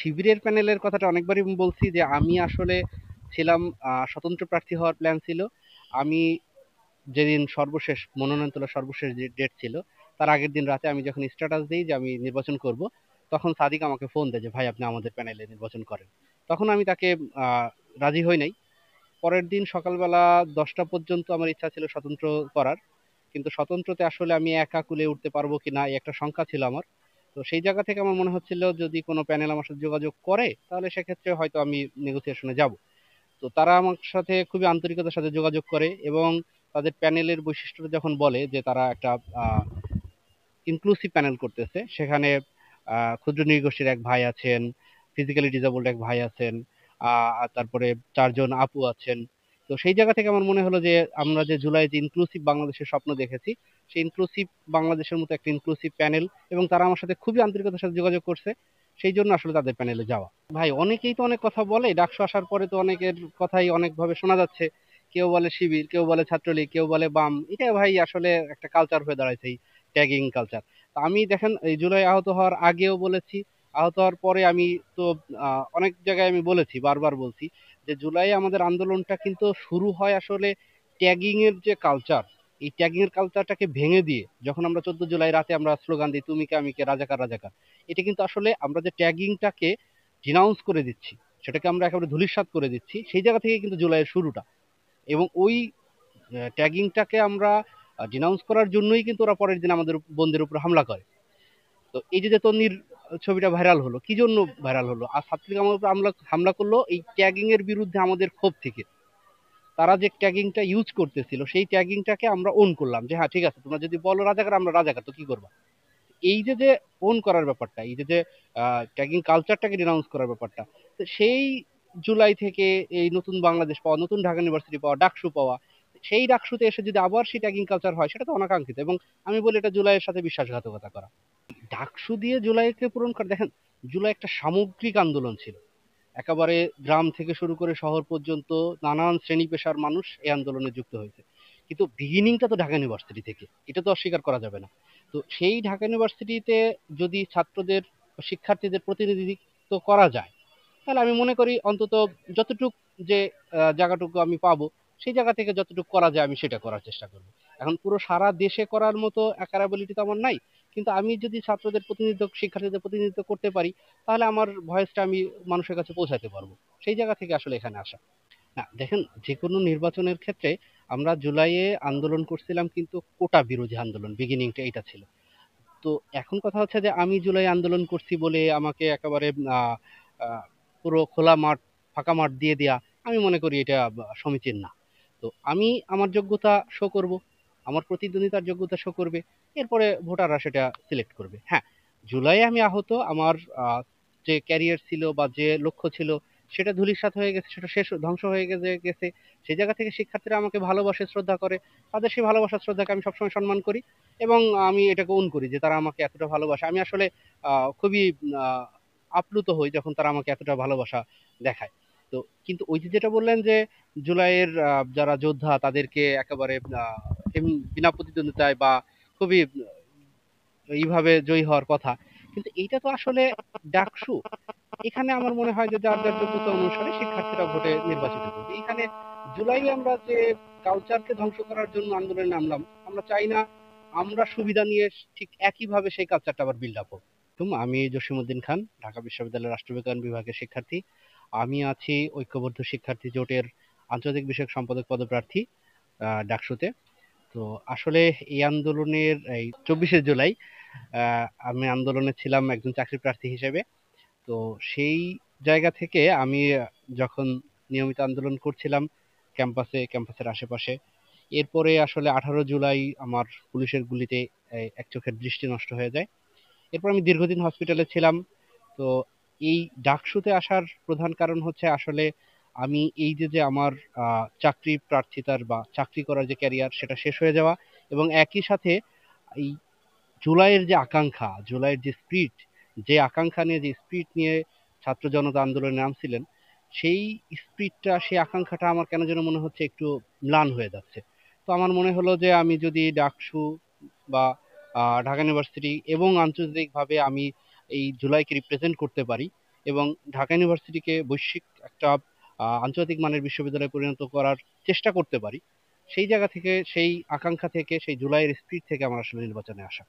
শিবিরের প্যানেলের কথাটা অনেকবারই বলছি যে আমি আসলে ছিলাম স্বতন্ত্র প্রার্থী হওয়ার প্ল্যান ছিল। আমি যেদিন সর্বশেষ মনোনয়ন তোলার সর্বশেষ যে ডেট ছিল, তার আগের দিন রাতে আমি যখন স্ট্যাটাস দিই যে আমি নির্বাচন করব, তখন সাদিক আমাকে ফোন দেয় যে ভাই আপনি আমাদের প্যানেলে নির্বাচন করেন। তখন আমি তাকে আহ, রাজি হই নাই। পরের দিন সকালবেলা 10টা পর্যন্ত আমার ইচ্ছা ছিল স্বতন্ত্র করার, কিন্তু স্বতন্ত্রতে আসলে আমি একা কুলে উঠতে পারবো কিনা এই একটা শঙ্কা ছিল আমার। তো সেই জায়গা থেকে আমার মনে হচ্ছিল যদি কোনো প্যানেল আমার সাথে যোগাযোগ করে তাহলে সেক্ষেত্রে হয়তো আমি নেগোসিয়েশনে যাব। তো তারা আমার সাথে খুবই আন্তরিকতার সাথে যোগাযোগ করে এবং তাদের প্যানেলের বৈশিষ্ট্য যখন বলে যে তারা একটা ইনক্লুসিভ প্যানেল করতেছে, সেখানে ক্ষুদ্র নৃগোষ্ঠীর এক ভাই আছেন, ফিজিক্যালি ডিসেবলড এক ভাই আছেন, আর তারপরে 4জন আপু আছেন। তো সেই জায়গা থেকে আমার মনে হলো যে আমরা যে জুলাই যে ইনক্লুসিভ বাংলাদেশের স্বপ্ন দেখেছি, সেই ইনক্লুসিভ বাংলাদেশের মতো একটা ইনক্লুসিভ প্যানেল, এবং তারা আমার সাথে খুবই আন্তরিকতার সাথে যোগাযোগ করছে, সেই জন্য আসলে তাদের প্যানেলে যাওয়া। ভাই অনেকেই তো অনেক কথা বলে, ডাকসু আসার পরে তো অনেকের কথাই অনেকভাবে শোনা যাচ্ছে। কেউ বলে শিবির, কেউ বলে ছাত্রলীগ, কেউ বলে বাম। এটা ভাই আসলে একটা কালচার হয়ে দাঁড়াইছে, এই ট্যাগিং কালচার। তো আমি দেখেন এই জুলাই আহত হওয়ার আগেও বলেছি, আহত হওয়ার পরে আমি তো অনেক জায়গায় আমি বলেছি, বারবার বলছি যে জুলাই আমাদের আন্দোলনটা কিন্তু শুরু হয় আসলে ট্যাগিং এর যে কালচার, এই ট্যাগিং এর কালচারটাকে ভেঙে দিয়ে যখন আমরা 14 জুলাই রাতে আমরা স্লোগান দিই তুমি কে আমি কে রাজাকার রাজাকার, এটা কিন্তু আসলে আমরা যে ট্যাগিংটাকে ডিনাউন্স করে দিচ্ছি, সেটাকে আমরা একেবারে ধূলিসাৎ করে দিচ্ছি, সেই জায়গা থেকে কিন্তু জুলাইয়ের শুরুটা। এবং ওই ট্যাগিংটাকে আমরা ডিনাউন্স করার জন্যই কিন্তু ওরা পরের দিন আমাদের বন্ধুদের উপর হামলা করে। তো এই যে যে তন্নির ছবিটা ভাইরাল হলো, কি জন্য ভাইরাল হলো? আর ছাত্রলীগ আমার উপর হামলা হামলা করলো এই ট্যাগিং এর বিরুদ্ধে আমাদের ক্ষোভ থেকে। তারা যে ট্যাগিংটা ইউজ করতেছিল সেই ট্যাগিংটাকে আমরা ওন করলাম যে হ্যাঁ ঠিক আছে, তোমরা যদি বলো রাজাকার আমরা রাজাকার, তো কি করবা? এই যে যে ওন করার ব্যাপারটা, এই যে যে ট্যাগিং কালচারটাকে ডিনাউন্স করার ব্যাপারটা, তো সেই জুলাই থেকে এই নতুন বাংলাদেশ পাওয়া, নতুন ঢাকা ইউনিভার্সিটি পাওয়া, ডাকসু পাওয়া, সেই ডাকসুতে এসে যদি আবার সেই ট্যাগিং কালচার হয়, সেটা তো অনাকাঙ্ক্ষিত। এবং আমি বলি এটা জুলাইয়ের সাথে বিশ্বাসঘাতকতা করা। ডাকসু দিয়ে জুলাইকে পূরণ করে দেখেন, জুলাই একটা সামগ্রিক আন্দোলন ছিল। একেবারে গ্রাম থেকে শুরু করে শহর পর্যন্ত নানান শ্রেণী পেশার মানুষ এই আন্দোলনে যুক্ত হয়েছে। কিন্তু বিগিনিংটা তো ঢাকা ইউনিভার্সিটি থেকে, এটা তো অস্বীকার করা যাবে না। তো সেই ঢাকা ইউনিভার্সিটিতে যদি ছাত্রদের, শিক্ষার্থীদের প্রতিনিধিত্ব করা যায়, তাহলে আমি মনে করি অন্তত যতটুক যে জায়গাটুকু আমি পাবো, সেই জায়গা থেকে যতটুকু করা যায় আমি সেটা করার চেষ্টা করবো। এখন পুরো সারা দেশে করার মতো ক্যাপাবিলিটি তো আমার নাই, কিন্তু আমি যদি ছাত্রদের প্রতিনিধিত্ব, শিক্ষার্থীদের প্রতিনিধিত্ব করতে পারি, তাহলে আমার ভয়েসটা আমি মানুষের কাছে পৌঁছাতে পারবো। সেই জায়গা থেকে আসলে এখানে আসা। না দেখেন, যে কোনো নির্বাচনের ক্ষেত্রে আমরা জুলাইয়ে আন্দোলন করছিলাম কিন্তু কোটা বিরোধী আন্দোলন, বিগিনিংটা এটা ছিল। তো এখন কথা হচ্ছে যে আমি জুলাই আন্দোলন করছি বলে আমাকে একেবারে আহ, আহ, পুরো খোলা মাঠ, ফাঁকা মাঠ দিয়ে দেয়া, আমি মনে করি এটা সমীচীন না। তো আমি আমার যোগ্যতা শো করব, আমার প্রতিদ্বন্দ্বিতার যোগ্যতা শো করবে, এরপরে ভোটাররা সেটা সিলেক্ট করবে। হ্যাঁ, জুলাই আমি আহত, আমার যে ক্যারিয়ার ছিল বা যে লক্ষ্য ছিল সেটা ধূলিসাৎ হয়ে গেছে, সেটা শেষ ধ্বংস হয়ে গেছে। সেই জায়গা থেকে শিক্ষার্থীরা আমাকে ভালোবাসে, শ্রদ্ধা করে, তাদের সেই ভালোবাসা শ্রদ্ধাকে আমি সবসময় সম্মান করি। এবং আমি এটাকে ওন করি যে তারা আমাকে এতটা ভালোবাসে। আমি আসলে খুবই আহ, আপ্লুত হই যখন তারা আমাকে এতটা ভালোবাসা দেখায়। তো কিন্তু ওই যে যেটা বললেন যে জুলাইয়ের যারা যোদ্ধা তাদেরকে একেবারে বিনা প্রতিদ্বন্দ্বিতায় বা খুবই এইভাবে জয়ী হওয়ার কথা, কিন্তু এইটা তো আসলে ডাকসু। এখানে আমার মনে হয় যে যার যার যোগ্যতা অনুসারে শিক্ষার্থীরা ভোটে নির্বাচিত করবে। এখানে জুলাই আমরা যে কালচারকে ধ্বংস করার জন্য আন্দোলনে নামলাম, আমরা চাই না আমরা সুবিধা নিয়ে ঠিক একইভাবে সেই কালচারটা আবার বিল্ড আপ হোক। আমি জসিমউদ্দিন খান, ঢাকা বিশ্ববিদ্যালয়ের রাষ্ট্রবিজ্ঞান বিভাগের শিক্ষার্থী। আমি আছি ঐক্যবদ্ধ শিক্ষার্থী জোটের আন্তর্জাতিক বিষয়ক সম্পাদক পদপ্রার্থী ডাকসুতে। তো আসলে এই আন্দোলনের এই 24শে জুলাই আমি আন্দোলনে ছিলাম একজন চাকরি প্রার্থী হিসেবে। তো সেই জায়গা থেকে আমি যখন নিয়মিত আন্দোলন করছিলাম ক্যাম্পাসের আশেপাশে, এরপরে আসলে 18 জুলাই আমার পুলিশের গুলিতে এক চোখের দৃষ্টি নষ্ট হয়ে যায়। এরপর আমি দীর্ঘদিন হসপিটালে ছিলাম। তো এই ডাকসুতে আসার প্রধান কারণ হচ্ছে আসলে আমি এই যে যে আমার চাকরি প্রার্থিতার বা চাকরি করার যে ক্যারিয়ার সেটা শেষ হয়ে যাওয়া, এবং একই সাথে এই জুলাইয়ের যে আকাঙ্ক্ষা, জুলাইয়ের যে স্পিরিট, যে আকাঙ্ক্ষা নিয়ে, যে স্পিরিট নিয়ে ছাত্র জনতা আন্দোলনে নামছিলেন, সেই স্পিরিটটা, সেই আকাঙ্ক্ষাটা আমার কেন যেন মনে হচ্ছে একটু ম্লান হয়ে যাচ্ছে। তো আমার মনে হলো যে আমি যদি ডাকসু বা ঢাকা ইউনিভার্সিটি এবং আন্তর্জাতিকভাবে আমি এই জুলাইকে রিপ্রেজেন্ট করতে পারি, এবং ঢাকা ইউনিভার্সিটিকে বৈশ্বিক একটা আন্তর্জাতিক মানের বিশ্ববিদ্যালয়ে পরিণত করার চেষ্টা করতে পারি, সেই জায়গা থেকে, সেই আকাঙ্ক্ষা থেকে, সেই জুলাইয়ের স্পিরিট থেকে আমার আসলে নির্বাচনে আসা।